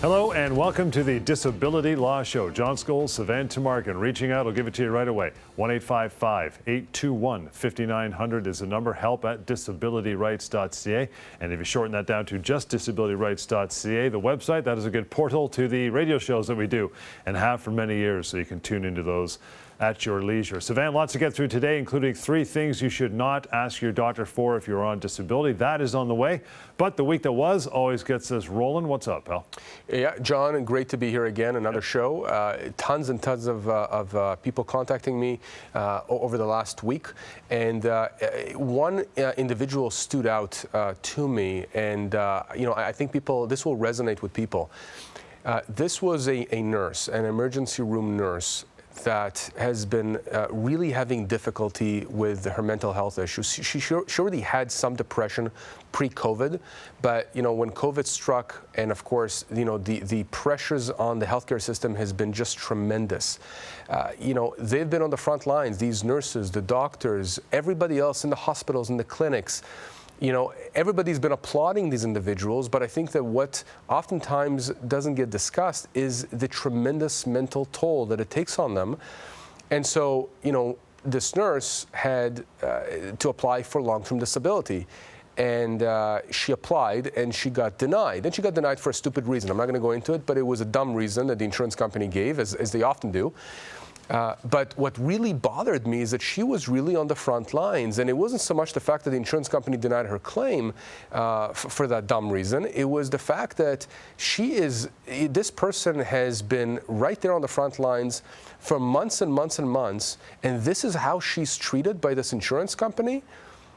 Hello and welcome to the Disability Law Show. John Scholes, Sivan Tumarkin reaching out. I'll give it to you right away. 1-855-821-5900 is the number. Help at disabilityrights.ca. And if you shorten that down to just disabilityrights.ca, the website, that is a good portal to the radio shows that we do and have for many years, so you can tune into those at your leisure. Sivan, lots to get through today, including 3 things you should not ask your doctor for if you're on disability. That is on the way. But the week that was always gets us rolling. What's up, pal? Yeah, John, and great to be here again, another show. Tons and tons of people contacting me over the last week. And one individual stood out to me. And, I think this will resonate with people. This was a nurse, an emergency room nurse, that has been really having difficulty with her mental health issues. She already had some depression pre-COVID, but when COVID struck, and of course, the pressures on the healthcare system has been just tremendous. They've been on the front lines, these nurses, the doctors, everybody else in the hospitals, in the clinics. Everybody's been applauding these individuals, but I think that what oftentimes doesn't get discussed is the tremendous mental toll that it takes on them. And so, this nurse had to apply for long-term disability. And she applied and she got denied. And she got denied for a stupid reason. I'm not going to go into it, but it was a dumb reason that the insurance company gave, as they often do. But what really bothered me is that she was really on the front lines, and it wasn't so much the fact that the insurance company denied her claim for that dumb reason. It was the fact that this person has been right there on the front lines for months and months and months, and this is how she's treated by this insurance company.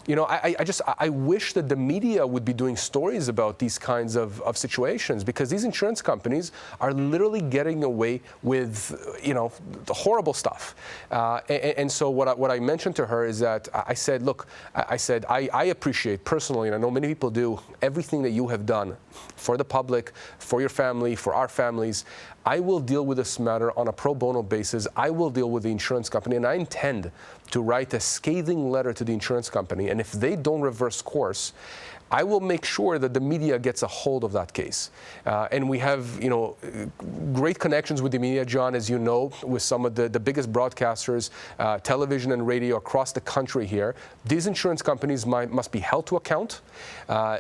I wish that the media would be doing stories about these kinds of situations, because these insurance companies are literally getting away with, the horrible stuff. And so what I mentioned to her is that I said, look, I appreciate personally, and I know many people do, everything that you have done for the public, for your family, for our families. I will deal with this matter on a pro bono basis. I will deal with the insurance company, and I intend to write a scathing letter to the insurance company. And if they don't reverse course, I will make sure that the media gets a hold of that case. And we have, great connections with the media, John, as you know, with some of the biggest broadcasters, television and radio across the country here. These insurance companies must be held to account.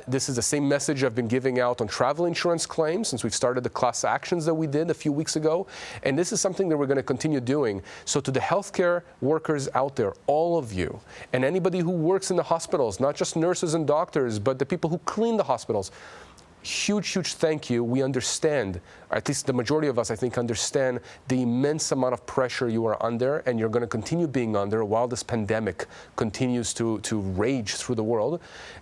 This is the same message I've been giving out on travel insurance claims since we've started the class actions that we did a few weeks ago. And this is something that we're going to continue doing. So to the healthcare workers out there, all of you, and anybody who works in the hospitals, not just nurses and doctors, but the people who clean the hospitals, huge thank you. We understand, or at least the majority of us, I think, understand the immense amount of pressure you are under, and you're going to continue being under while this pandemic continues to rage through the world.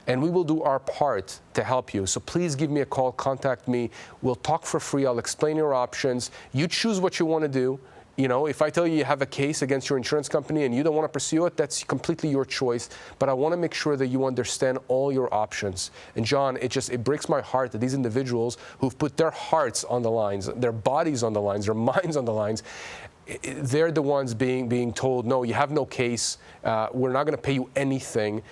And we will do our part to help you. So please give me a call, contact me. We'll talk for free. I'll explain your options. You choose what you want to do. If I tell you have a case against your insurance company and you don't want to pursue it, that's completely your choice. But I want to make sure that you understand all your options. And John, it breaks my heart that these individuals who've put their hearts on the lines, their bodies on the lines, their minds on the lines, they're the ones being told, no, you have no case. We're not going to pay you anything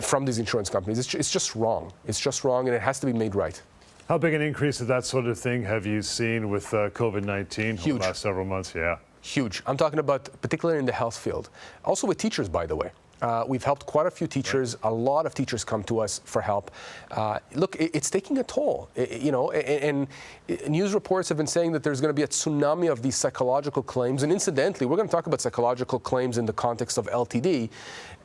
from these insurance companies. It's just wrong. It's just wrong, and it has to be made right. How big an increase of that sort of thing have you seen with COVID-19 over the last several months? Yeah. Huge. I'm talking about particularly in the health field. Also with teachers, by the way. We've helped quite a few teachers. Right. A lot of teachers come to us for help. Look, it's taking a toll, and news reports have been saying that there's going to be a tsunami of these psychological claims. And incidentally, we're going to talk about psychological claims in the context of LTD.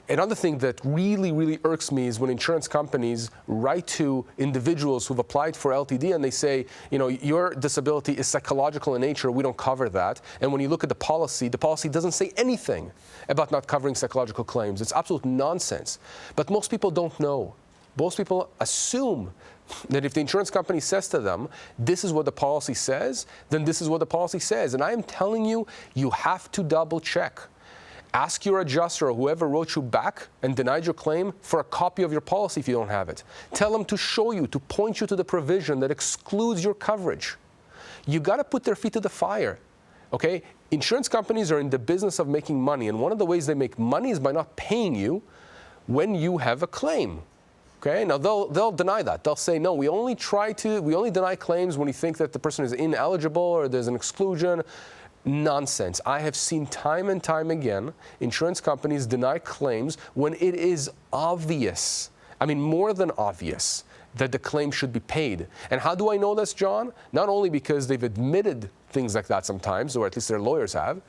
Another thing that really irks me is when insurance companies write to individuals who've applied for LTD and they say, your disability is psychological in nature, we don't cover that. And when you look at the policy doesn't say anything about not covering psychological claims. It's absolute nonsense. But most people don't know. Most people assume that if the insurance company says to them, this is what the policy says, then this is what the policy says. And I am telling you, you have to double check. Ask your adjuster or whoever wrote you back and denied your claim for a copy of your policy if you don't have it. Tell them to show you, to point you to the provision that excludes your coverage. You got to put their feet to the fire, okay? Insurance companies are in the business of making money, and one of the ways they make money is by not paying you when you have a claim. Okay, now they'll deny that. They'll say, no, we only deny claims when we think that the person is ineligible or there's an exclusion. Nonsense. I have seen time and time again insurance companies deny claims when it is obvious, I mean more than obvious, that the claim should be paid. And how do I know this, John? Not only because they've admitted things like that sometimes, or at least their lawyers have,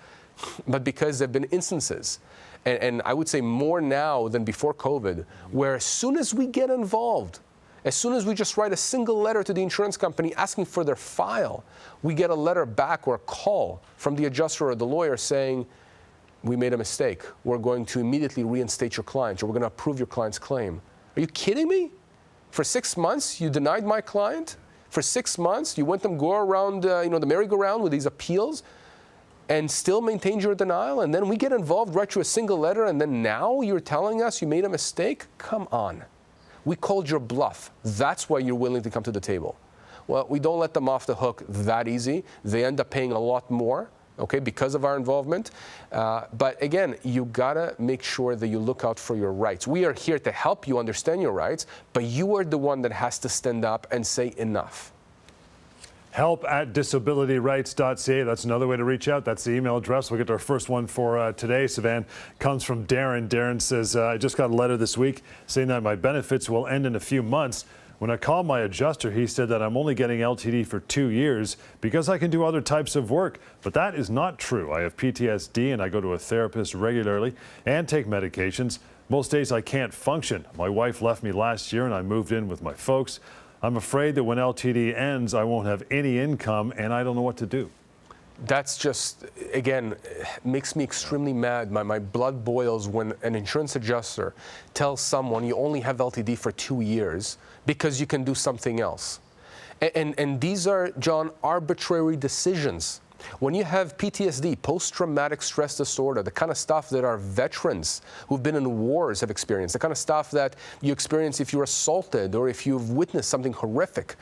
but because there have been instances, and I would say more now than before COVID, where as soon as we get involved, as soon as we just write a single letter to the insurance company asking for their file, we get a letter back or a call from the adjuster or the lawyer saying, we made a mistake. We're going to immediately reinstate your client, or we're going to approve your client's claim. Are you kidding me? For 6 months, you denied my client? For 6 months, you went and go around the merry-go-round with these appeals and still maintained your denial? And then we get involved, write you a single letter, and then now you're telling us you made a mistake? Come on. We called your bluff. That's why you're willing to come to the table. Well, we don't let them off the hook that easy. They end up paying a lot more, okay, because of our involvement. But again, you gotta make sure that you look out for your rights. We are here to help you understand your rights, but you are the one that has to stand up and say enough. help@disabilityrights.ca. That's another way to reach out. That's the email address. We'll get to our first one for today. Sivan, comes from Darren. Darren says, I just got a letter this week saying that my benefits will end in a few months. When I called my adjuster, he said that I'm only getting LTD for 2 years because I can do other types of work. But that is not true. I have PTSD and I go to a therapist regularly and take medications. Most days I can't function. My wife left me last year and I moved in with my folks. I'm afraid that when LTD ends, I won't have any income and I don't know what to do. That's just, again, makes me extremely mad. My blood boils when an insurance adjuster tells someone you only have LTD for 2 years because you can do something else. And these are, John, arbitrary decisions. When you have PTSD, post-traumatic stress disorder, the kind of stuff that our veterans who've been in wars have experienced, the kind of stuff that you experience if you're assaulted or if you've witnessed something horrific,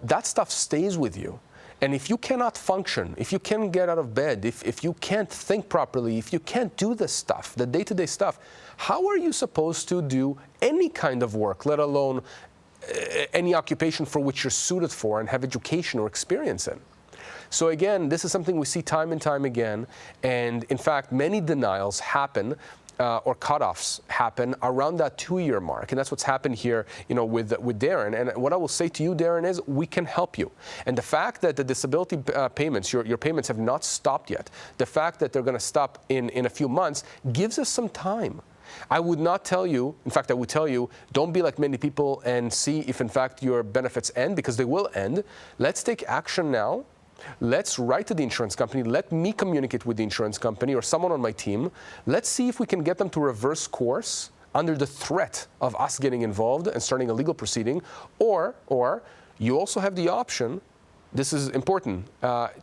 that stuff stays with you. And if you cannot function, if you can't get out of bed, if you can't think properly, if you can't do this stuff, the day-to-day stuff, how are you supposed to do any kind of work, let alone any occupation for which you're suited for and have education or experience in? So again, this is something we see time and time again. And in fact, many denials happen or cutoffs happen around that 2-year mark. And that's what's happened here, with Darren. And what I will say to you, Darren, is we can help you. And the fact that the disability payments, your payments have not stopped yet, the fact that they're going to stop in a few months gives us some time. I would not tell you, in fact, I would tell you, don't be like many people and see if in fact your benefits end, because they will end. Let's take action now. Let's write to the insurance company. Let me communicate with the insurance company or someone on my team. Let's see if we can get them to reverse course under the threat of us getting involved and starting a legal proceeding. Or you also have the option, this is important,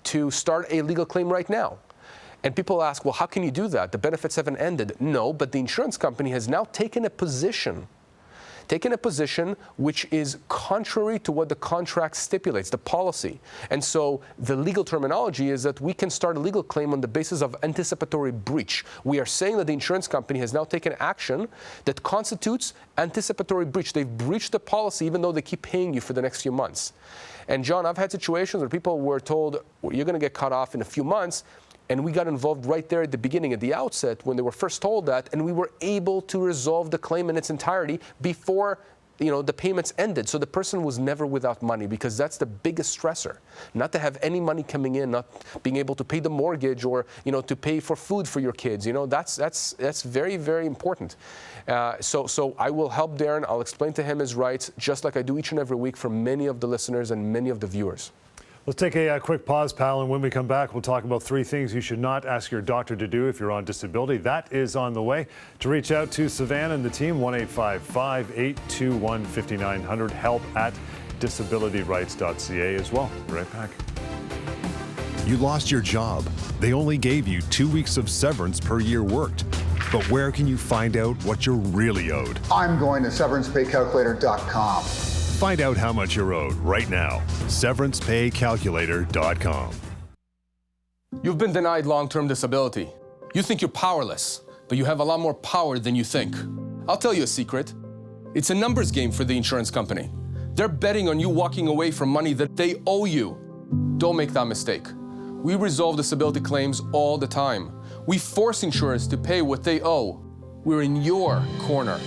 to start a legal claim right now. And people ask, well, how can you do that? The benefits haven't ended. No, but the insurance company has now taken a position which is contrary to what the contract stipulates, the policy. And so the legal terminology is that we can start a legal claim on the basis of anticipatory breach. We are saying that the insurance company has now taken action that constitutes anticipatory breach. They've breached the policy even though they keep paying you for the next few months. And John, I've had situations where people were told, well, you're going to get cut off in a few months. And we got involved right there at the beginning, at the outset, when they were first told that, and we were able to resolve the claim in its entirety before the payments ended. So the person was never without money, because that's the biggest stressor. Not to have any money coming in, not being able to pay the mortgage or to pay for food for your kids. That's very, very important. So I will help Darren. I'll explain to him his rights, just like I do each and every week for many of the listeners and many of the viewers. Let's take a quick pause, pal, and when we come back, we'll talk about 3 things you should not ask your doctor to do if you're on disability. That is on the way. To reach out to Savannah and the team, 1-855-821-5900, help@disabilityrights.ca as well. Be right back. You lost your job. They only gave you 2 weeks of severance per year worked. But where can you find out what you're really owed? I'm going to severancepaycalculator.com. Find out how much you're owed right now. severancepaycalculator.com. You've been denied long-term disability. You think you're powerless, but you have a lot more power than you think. I'll tell you a secret. It's a numbers game for the insurance company. They're betting on you walking away from money that they owe you. Don't make that mistake. We resolve disability claims all the time. We force insurance to pay what they owe. We're in your corner.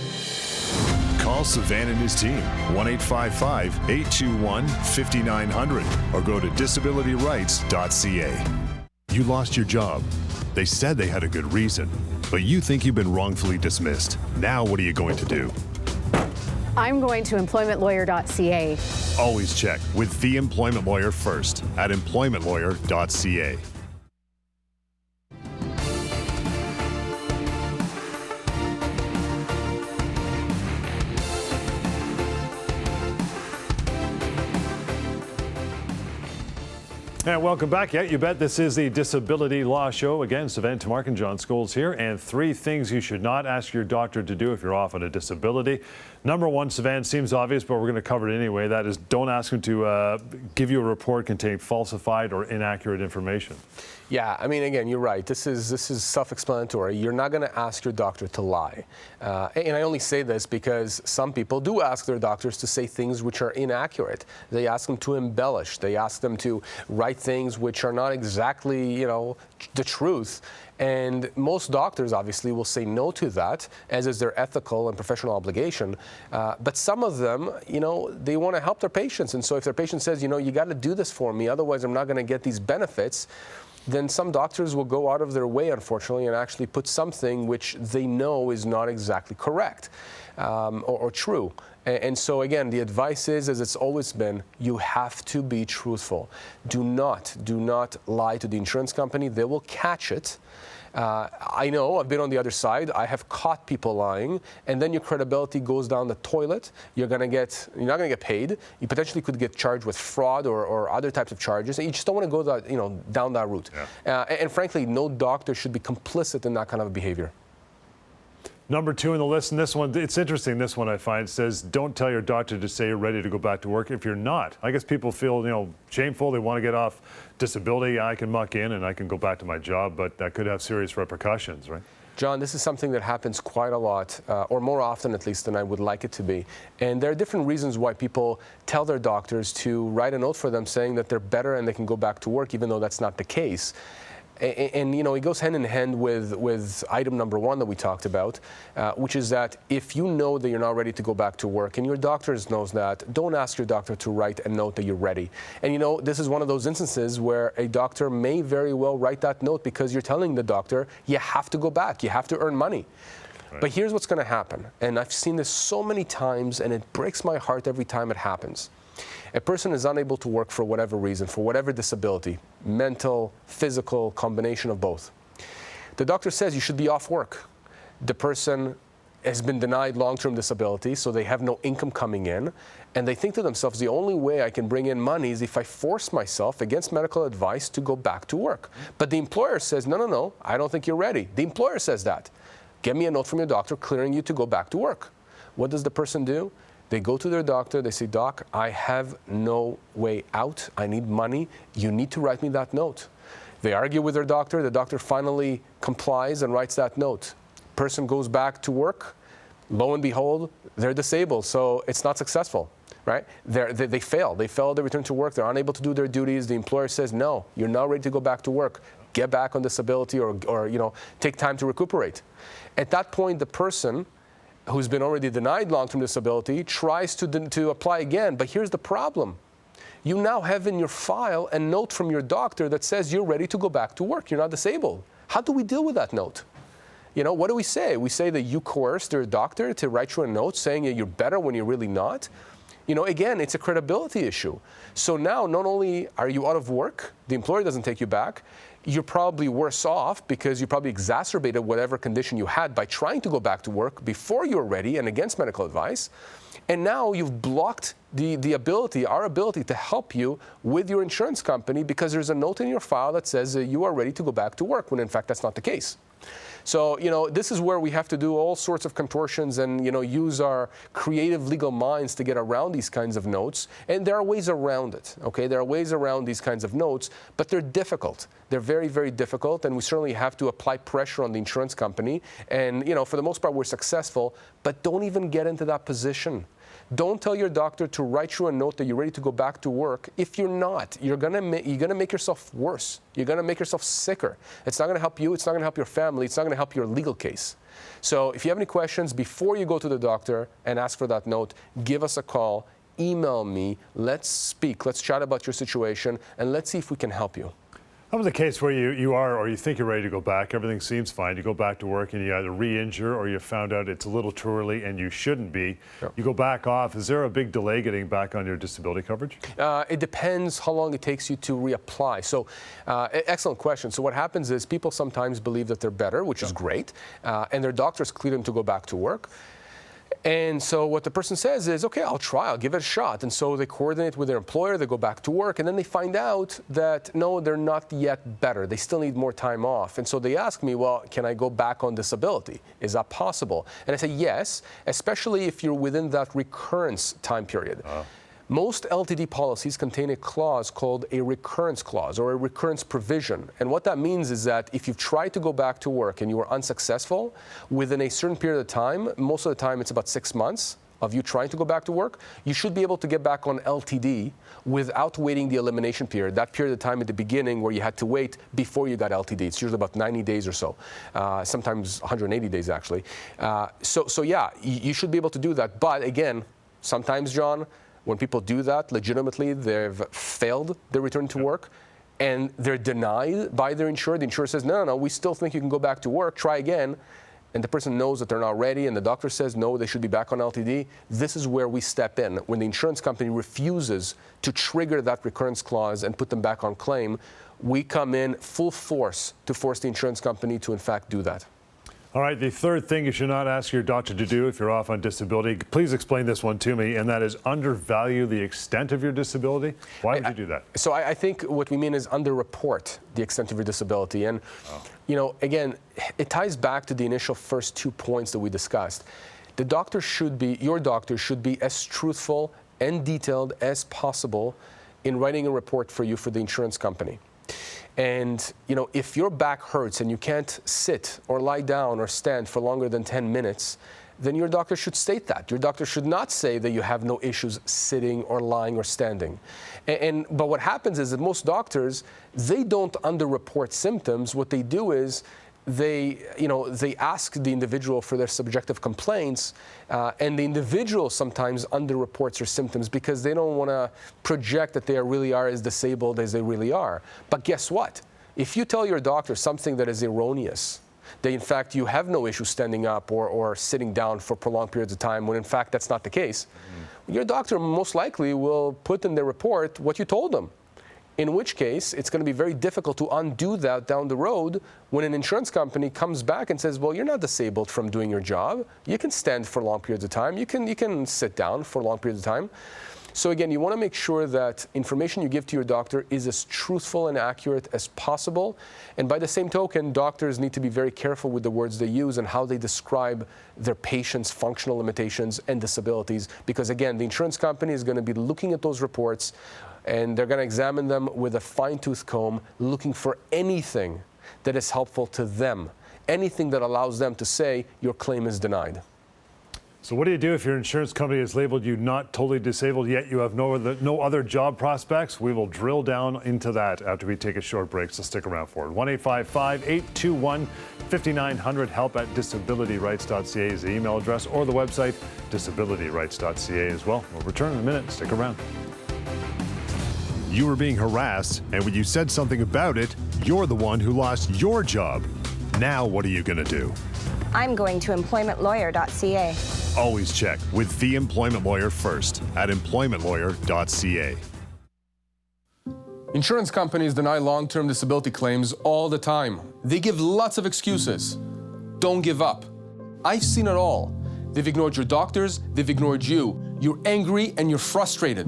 Call Sivan and his team, 1-855-821-5900, or go to disabilityrights.ca. You lost your job. They said they had a good reason, but you think you've been wrongfully dismissed. Now what are you going to do? I'm going to employmentlawyer.ca. Always check with the employment lawyer first at employmentlawyer.ca. And welcome back. Yeah, you bet. This is the Disability Law Show. Again, Sivan Tumarkin, John Scholes here. And 3 things you should not ask your doctor to do if you're off on a disability. Number 1, Sivan, seems obvious, but we're going to cover it anyway. That is, don't ask him to give you a report containing falsified or inaccurate information. Yeah, I mean, again, you're right. This is self-explanatory. You're not going to ask your doctor to lie. And I only say this because some people do ask their doctors to say things which are inaccurate. They ask them to embellish. They ask them to write things which are not exactly, the truth. And most doctors obviously will say no to that, as is their ethical and professional obligation. But some of them, they want to help their patients. And so if their patient says, you got to do this for me, otherwise I'm not going to get these benefits, then some doctors will go out of their way, unfortunately, and actually put something which they know is not exactly correct or true. And so, again, the advice is, as it's always been, you have to be truthful. Do not lie to the insurance company. They will catch it. I know, I've been on the other side. I have caught people lying, and then your credibility goes down the toilet. You're not going to get paid. You potentially could get charged with fraud or other types of charges. And you just don't want to go down that route. Yeah. And frankly, no doctor should be complicit in that kind of behavior. Number 2 on the list, and this one, it's interesting, this one I find says, don't tell your doctor to say you're ready to go back to work if you're not. I guess people feel, shameful, they want to get off disability. I can muck in and I can go back to my job, but that could have serious repercussions, right? John, this is something that happens quite a lot, or more often at least than I would like it to be. And there are different reasons why people tell their doctors to write a note for them saying that they're better and they can go back to work, even though that's not the case. And it goes hand in hand with item number 1 that we talked about, which is that if you know that you're not ready to go back to work and your doctor knows that, don't ask your doctor to write a note that you're ready. And this is one of those instances where a doctor may very well write that note because you're telling the doctor you have to go back, you have to earn money. Right. But here's what's going to happen, and I've seen this so many times and it breaks my heart every time it happens. A person is unable to work for whatever reason, for whatever disability, mental, physical, combination of both. The doctor says you should be off work. The person has been denied long-term disability, so they have no income coming in, and they think to themselves, the only way I can bring in money is if I force myself against medical advice to go back to work. But the employer says, no, I don't think you're ready. The employer says that. Get me a note from your doctor clearing you to go back to work. What does the person do? They go to their doctor, they say, Doc, I have no way out. I need money. You need to write me that note. They argue with their doctor. The doctor finally complies and writes that note. Person goes back to work. Lo and behold, they're disabled, so it's not successful, right? They fail. They fail to return to work. They're unable to do their duties. The employer says, no, you're not ready to go back to work. Get back on disability or take time to recuperate. At that point, the person who's been already denied long-term disability tries to apply again. But here's the problem. You now have in your file a note from your doctor that says you're ready to go back to work. You're not disabled. How do we deal with that note? What do we say? We say that you coerced your doctor to write you a note saying that you're better when you're really not. Again, it's a credibility issue. So now not only are you out of work, the employer doesn't take you back, you're probably worse off because you probably exacerbated whatever condition you had by trying to go back to work before you were ready and against medical advice. And now you've blocked our ability to help you with your insurance company because there's a note in your file that says that you are ready to go back to work when in fact that's not the case. So, this is where we have to do all sorts of contortions and, use our creative legal minds to get around these kinds of notes. And there are ways around it, okay? There are ways around these kinds of notes, but they're difficult. They're very, very difficult, and we certainly have to apply pressure on the insurance company. And, for the most part, we're successful, but don't even get into that position. Don't tell your doctor to write you a note that you're ready to go back to work. If you're not, you're gonna make yourself worse. You're gonna make yourself sicker. It's not gonna help you. It's not gonna help your family. It's not gonna help your legal case. So if you have any questions before you go to the doctor and ask for that note, give us a call, email me. Let's speak. Let's chat about your situation, and let's see if we can help you. How about the case where you are, or you think you're ready to go back, everything seems fine, you go back to work and you either re-injure or you found out it's a little too early and you shouldn't be. Yep. You go back off. Is there a big delay getting back on your disability coverage? It depends how long it takes you to reapply. So, excellent question. So what happens is people sometimes believe that they're better, which is great, and their doctors clear them to go back to work. And so what the person says is, okay, I'll try, I'll give it a shot. And so they coordinate with their employer, they go back to work, and then they find out that, no, they're not yet better. They still need more time off. And so they ask me, well, can I go back on disability? Is that possible? And I say, yes, especially if you're within that recurrence time period. Most LTD policies contain a clause called a recurrence clause or a recurrence provision. And what that means is that if you've tried to go back to work and you were unsuccessful within a certain period of time, most of the time it's about 6 months of you trying to go back to work, you should be able to get back on LTD without waiting the elimination period, that period of time at the beginning where you had to wait before you got LTD. It's usually about 90 days or so, sometimes 180 days actually. So yeah, you should be able to do that. But again, sometimes, John, when people do that legitimately, they've failed their return to work and they're denied by their insurer. The insurer says, no, we still think you can go back to work, try again. And the person knows that they're not ready and the doctor says, no, they should be back on LTD. This is where we step in. When the insurance company refuses to trigger that recurrence clause and put them back on claim, we come in full force to force the insurance company to in fact do that. All right, the third thing you should not ask your doctor to do if you're off on disability, please explain this one to me, and that is undervalue the extent of your disability. Why would you do that? So I think what we mean is underreport the extent of your disability. And, again, it ties back to the initial first 2 points that we discussed. Your doctor should be as truthful and detailed as possible in writing a report for you for the insurance company. And, if your back hurts and you can't sit or lie down or stand for longer than 10 minutes, then your doctor should state that. Your doctor should not say that you have no issues sitting or lying or standing. But what happens is that most doctors, they don't underreport symptoms. What they do is they ask the individual for their subjective complaints, and the individual sometimes underreports their symptoms because they don't want to project that they really are as disabled as they really are. But guess what? If you tell your doctor something that is erroneous, that in fact you have no issue standing up or sitting down for prolonged periods of time, when in fact that's not the case, your doctor most likely will put in their report what you told them. In which case, it's going to be very difficult to undo that down the road when an insurance company comes back and says, well, you're not disabled from doing your job. You can stand for long periods of time. You can sit down for long periods of time. So again, you want to make sure that information you give to your doctor is as truthful and accurate as possible. And by the same token, doctors need to be very careful with the words they use and how they describe their patients' functional limitations and disabilities. Because again, the insurance company is going to be looking at those reports and they're going to examine them with a fine-tooth comb, looking for anything that is helpful to them, anything that allows them to say your claim is denied. So what do you do if your insurance company has labeled you not totally disabled, yet you have no other job prospects? We will drill down into that after we take a short break, so stick around for it. 1-855-821-5900, help@disabilityrights.ca is the email address, or the website, disabilityrights.ca as well. We'll return in a minute. Stick around. You were being harassed, and when you said something about it, you're the one who lost your job. Now what are you going to do? I'm going to employmentlawyer.ca. Always check with the employment lawyer first at employmentlawyer.ca. Insurance companies deny long-term disability claims all the time. They give lots of excuses. Don't give up. I've seen it all. They've ignored your doctors, they've ignored you. You're angry and you're frustrated.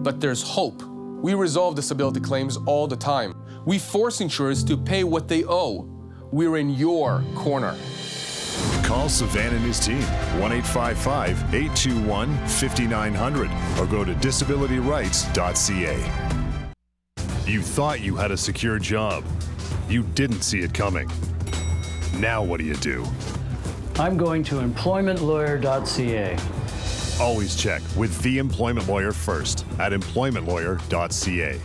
But there's hope. We resolve disability claims all the time. We force insurers to pay what they owe. we're in your corner. Call Sivan and his team, 1-855-821-5900, or go to disabilityrights.ca. You thought you had a secure job. You didn't see it coming. Now what do? I'm going to employmentlawyer.ca. Always check with the employment lawyer first at employmentlawyer.ca.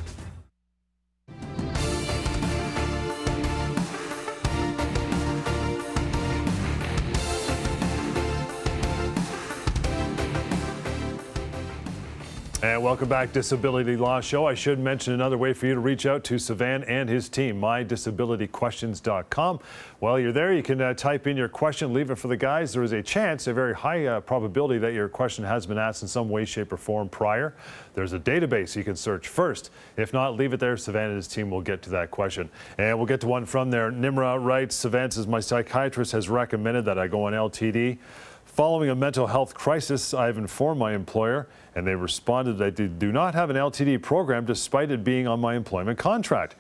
And welcome back, Disability Law Show. I should mention another way for you to reach out to Sivan and his team, mydisabilityquestions.com. While you're there, you can type in your question, leave it for the guys. There is a chance, a very high probability that your question has been asked in some way, shape, or form prior. There's a database you can search first. If not, leave it there. Sivan and his team will get to that question. And we'll get to one from there. Nimra writes, Sivan says, my psychiatrist has recommended that I go on LTD. Following a mental health crisis, I've informed my employer, and they responded that they do not have an LTD program despite it being on my employment contract.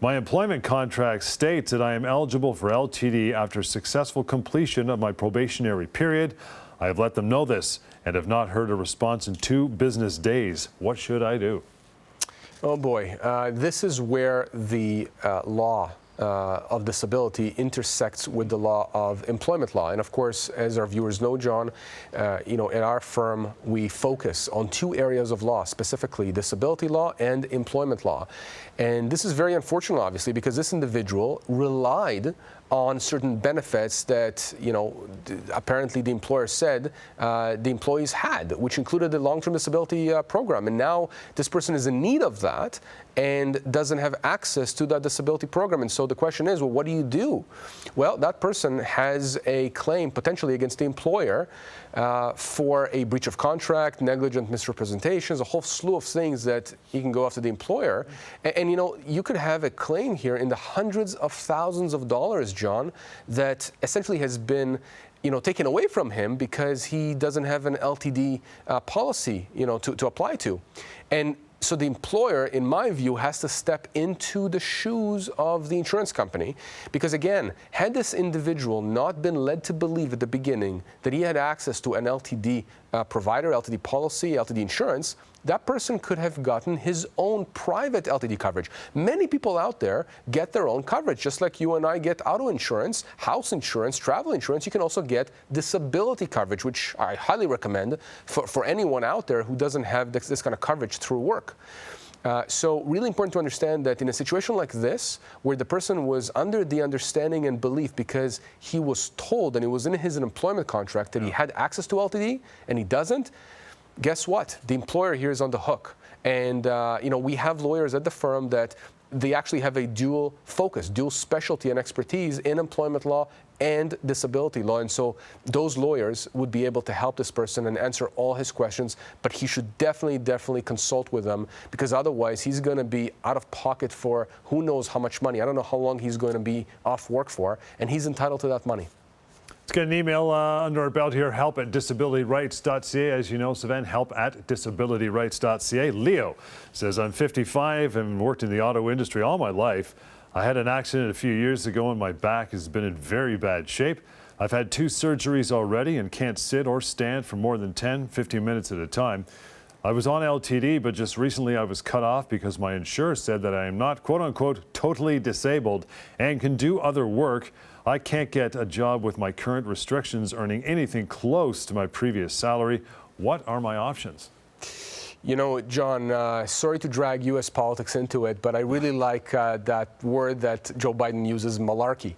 My employment contract states that I am eligible for LTD after successful completion of my probationary period. I have let them know this and have not heard a response in 2 business days. What should I do? Oh boy, this is where the law of disability intersects with the law of employment law. And of course, as our viewers know, John, in our firm, we focus on 2 areas of law, specifically disability law and employment law. And this is very unfortunate, obviously, because this individual relied on certain benefits that, apparently the employer said the employees had, which included the long-term disability program. And now this person is in need of that and doesn't have access to that disability program. And so the question is, well, what do you do? Well, that person has a claim potentially against the employer for a breach of contract, negligent misrepresentations, a whole slew of things that he can go after the employer. And you could have a claim here in the hundreds of thousands of dollars, John, that essentially has been taken away from him because he doesn't have an LTD policy, to apply to. And so the employer, in my view, has to step into the shoes of the insurance company because, again, had this individual not been led to believe at the beginning that he had access to an LTD provider, LTD policy, LTD insurance, that person could have gotten his own private LTD coverage. Many people out there get their own coverage, just like you and I get auto insurance, house insurance, travel insurance. You can also get disability coverage, which I highly recommend for anyone out there who doesn't have this kind of coverage through work. So really important to understand that in a situation like this, where the person was under the understanding and belief because he was told and it was in his employment contract that he had access to LTD and he doesn't, guess what? The employer here is on the hook. And, we have lawyers at the firm that they actually have a dual focus, dual specialty and expertise in employment law and disability law. And so those lawyers would be able to help this person and answer all his questions. But he should definitely consult with them because otherwise he's going to be out of pocket for who knows how much money. I don't know how long he's going to be off work for, and he's entitled to that money. Let's get an email under our belt here, help@disabilityrights.ca. As you know, Sivan, help@disabilityrights.ca. Leo says, I'm 55 and worked in the auto industry all my life. I had an accident a few years ago and my back has been in very bad shape. I've had 2 surgeries already and can't sit or stand for more than 10-15 minutes at a time. I was on LTD, but just recently I was cut off because my insurer said that I am not, quote unquote, totally disabled and can do other work. I can't get a job with my current restrictions earning anything close to my previous salary. What are my options? John, sorry to drag U.S. politics into it, but I really like that word that Joe Biden uses, malarkey.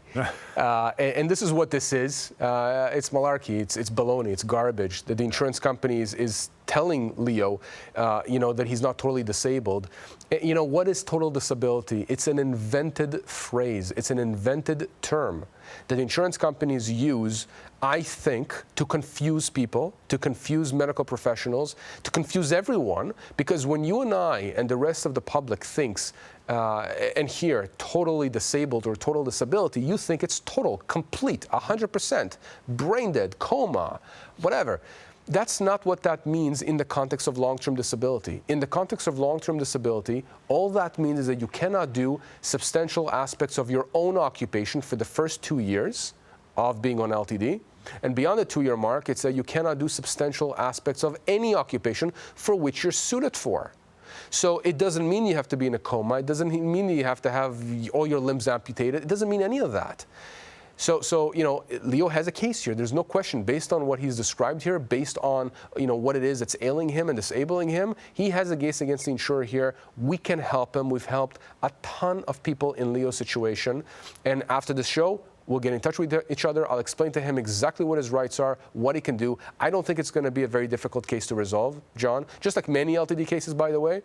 And this is what this is. It's malarkey. It's baloney. It's garbage. That the insurance company is telling Leo, that he's not totally disabled. What is total disability? It's an invented phrase. It's an invented term that insurance companies use, I think, to confuse people, to confuse medical professionals, to confuse everyone, because when you and I and the rest of the public thinks and hear totally disabled or total disability, you think it's total, complete, 100%, brain dead, coma, whatever. That's not what that means in the context of long-term disability. In the context of long-term disability, all that means is that you cannot do substantial aspects of your own occupation for the first 2 years of being on LTD. And beyond the 2-year mark, it's that you cannot do substantial aspects of any occupation for which you're suited for. So it doesn't mean you have to be in a coma. It doesn't mean you have to have all your limbs amputated. It doesn't mean any of that. So you know, Leo has a case here. There's no question. Based on what he's described here, based on, you know, what it is that's ailing him and disabling him, he has a case against the insurer here. We can help him. We've helped a ton of people in Leo's situation. And after the show, we'll get in touch with each other. I'll explain to him exactly what his rights are, what he can do. I don't think it's going to be a very difficult case to resolve, John. Just like many LTD cases, by the way.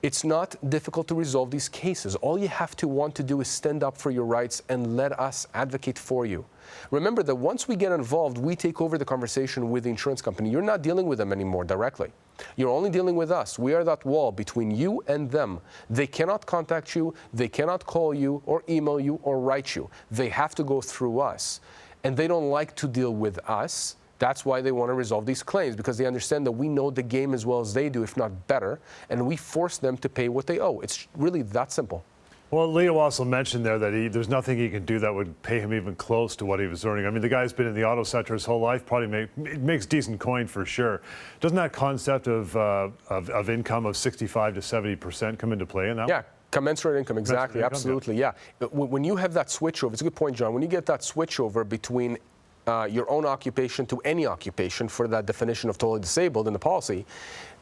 It's not difficult to resolve these cases. All you have to want to do is stand up for your rights and let us advocate for you. Remember that once we get involved, we take over the conversation with the insurance company. You're not dealing with them anymore directly. You're only dealing with us. We are that wall between you and them. They cannot contact you. They cannot call you or email you or write you. They have to go through us. And they don't like to deal with us. That's why they want to resolve these claims, because they understand that we know the game as well as they do, if not better, and we force them to pay what they owe. It's really that simple. Well, Leo also mentioned there that there's nothing he can do that would pay him even close to what he was earning. I mean, the guy's been in the auto sector his whole life, probably makes decent coin for sure. Doesn't that concept of income of 65 to 70% come into play in that? Yeah. Commensurate income, exactly, absolutely, yeah. When you have that switchover, it's a good point, John. When you get that switchover between your own occupation to any occupation for that definition of totally disabled in the policy,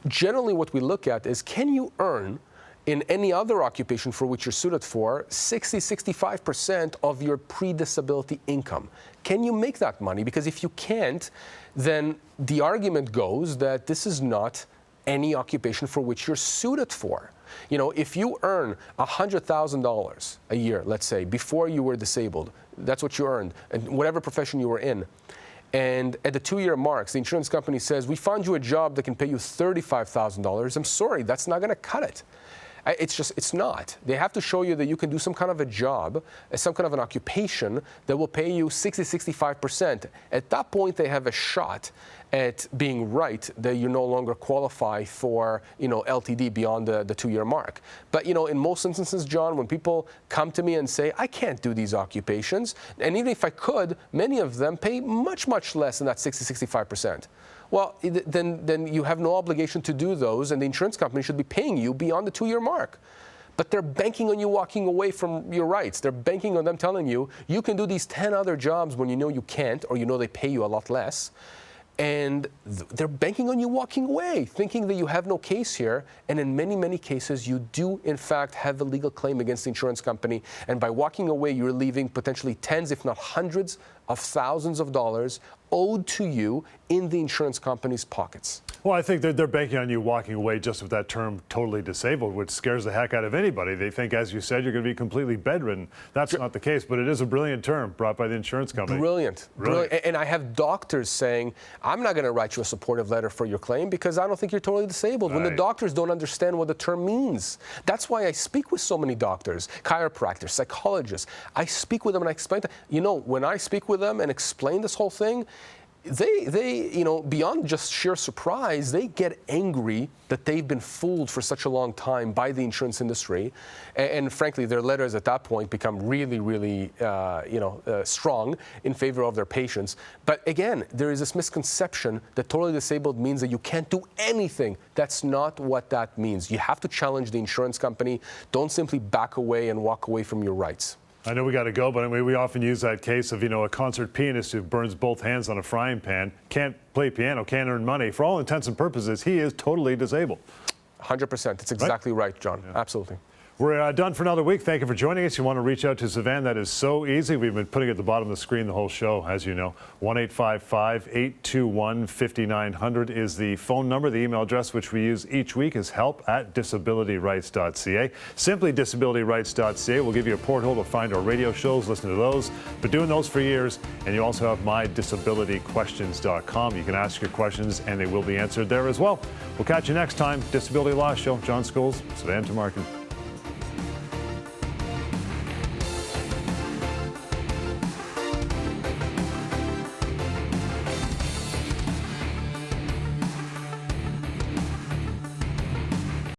generally what we look at is, can you earn in any other occupation for which you're suited for 65% of your pre-disability income? Can you make that money? Because if you can't, then the argument goes that this is not any occupation for which you're suited for. You know, if you earn $100,000 a year, let's say, before you were disabled, that's what you earned, and whatever profession you were in, and at the 2-year marks, the insurance company says, we found you a job that can pay you $35,000. I'm sorry, that's not going to cut it. It's not. They have to show you that you can do some kind of a job, some kind of an occupation that will pay you 65%. At that point, they have a shot at being right that you no longer qualify for, you know, LTD beyond the 2-year mark. But, you know, in most instances, John, when people come to me and say, I can't do these occupations, and even if I could, many of them pay much, much less than that 65%. Well, then you have no obligation to do those, and the insurance company should be paying you beyond the 2-year mark. But they're banking on you walking away from your rights. They're banking on them telling you, you can do these 10 other jobs when you know you can't, or you know they pay you a lot less. And they're banking on you walking away, thinking that you have no case here. And in many, many cases, you do, in fact, have a legal claim against the insurance company. And by walking away, you're leaving potentially tens, if not hundreds of thousands of dollars owed to you in the insurance company's pockets. Well, I think they're banking on you walking away just with that term totally disabled, which scares the heck out of anybody. They think, as you said, you're going to be completely bedridden. That's not the case, but it is a brilliant term brought by the insurance company. Brilliant. And I have doctors saying, I'm not going to write you a supportive letter for your claim because I don't think you're totally disabled. Right. When the doctors don't understand what the term means. That's why I speak with so many doctors, chiropractors, psychologists. I speak with them and I explain to them. You know, when I speak with them and explain this whole thing, they, you know, beyond just sheer surprise, they get angry that they've been fooled for such a long time by the insurance industry. And frankly, their letters at that point become really, really, strong in favor of their patients. But again, there is this misconception that totally disabled means that you can't do anything. That's not what that means. You have to challenge the insurance company. Don't simply back away and walk away from your rights. I know we got to go, but I mean, we often use that case of, you know, a concert pianist who burns both hands on a frying pan, can't play piano, can't earn money. For all intents and purposes, he is totally disabled. 100%. That's exactly right, John. Yeah. Absolutely. We're done for another week. Thank you for joining us. You want to reach out to Sivan, that is so easy. We've been putting it at the bottom of the screen the whole show, as you know. 1-855-821-5900 is the phone number. The email address, which we use each week, is help@disabilityrights.ca. Simply disabilityrights.ca will give you a porthole to find our radio shows, listen to those. Been doing those for years. And you also have mydisabilityquestions.com. You can ask your questions, and they will be answered there as well. We'll catch you next time. Disability Law Show. John Scholes, Sivan Tumarkin.